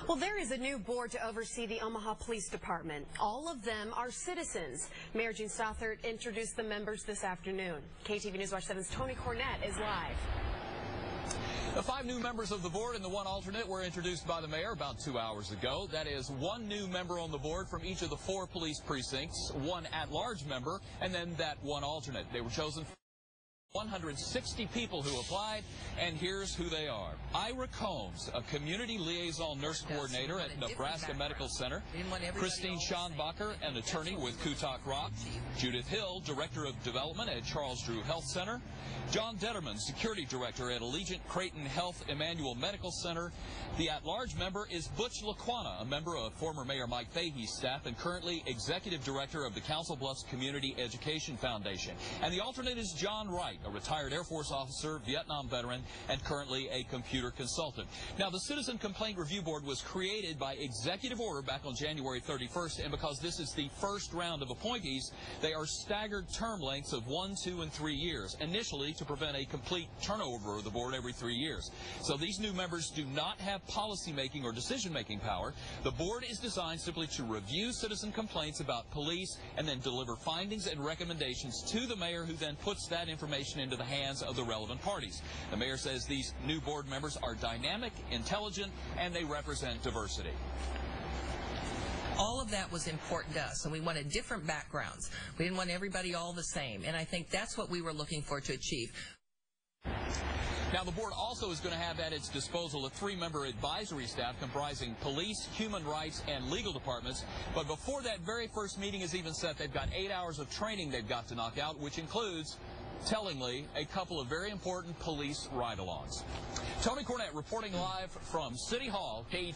Well, there is a new board to oversee the Omaha Police Department. All of them are citizens. Mayor Gene Stothert introduced the members this afternoon. KTV News Watch 7's Tony Cornett is live. The 5 new members of the board and the 1 alternate were introduced by the mayor about 2 hours ago. That is 1 new member on the board from each of the 4 police precincts, 1 at-large member, and then that 1 alternate. They were chosen from 160 people who applied, and here's who they are. Ira Combs, a community liaison nurse coordinator at Nebraska Medical Center. Christine Schonbacher, an attorney with Kutak Rock. Judith Hill, director of development at Charles Drew Health Center. John Detterman, security director at Allegiant Creighton Health Emmanuel Medical Center. The at-large member is Butch Laquana, a member of former Mayor Mike Fahey's staff and currently executive director of the Council Bluffs Community Education Foundation. And the alternate is John Wright, a retired Air Force officer, Vietnam veteran, and currently a computer consultant. Now, the Citizen Complaint Review Board was created by executive order back on January 31st, and because this is the first round of appointees, they are staggered term lengths of 1, 2, and 3 years, initially to prevent a complete turnover of the board every 3 years. So these new members do not have policy-making or decision-making power. The board is designed simply to review citizen complaints about police and then deliver findings and recommendations to the mayor, who then puts that information into the hands of the relevant parties. The mayor says these new board members are dynamic, intelligent, and they represent diversity. All of that was important to us, and we wanted different backgrounds. We didn't want everybody all the same, and I think that's what we were looking for to achieve. Now, the board also is going to have at its disposal a 3-member advisory staff comprising police, human rights, and legal departments. But before that very first meeting is even set, they've got 8 hours of training they've got to knock out, which includes, tellingly, a couple of very important police ride-alongs. Tony Cornett reporting live from City Hall, KET.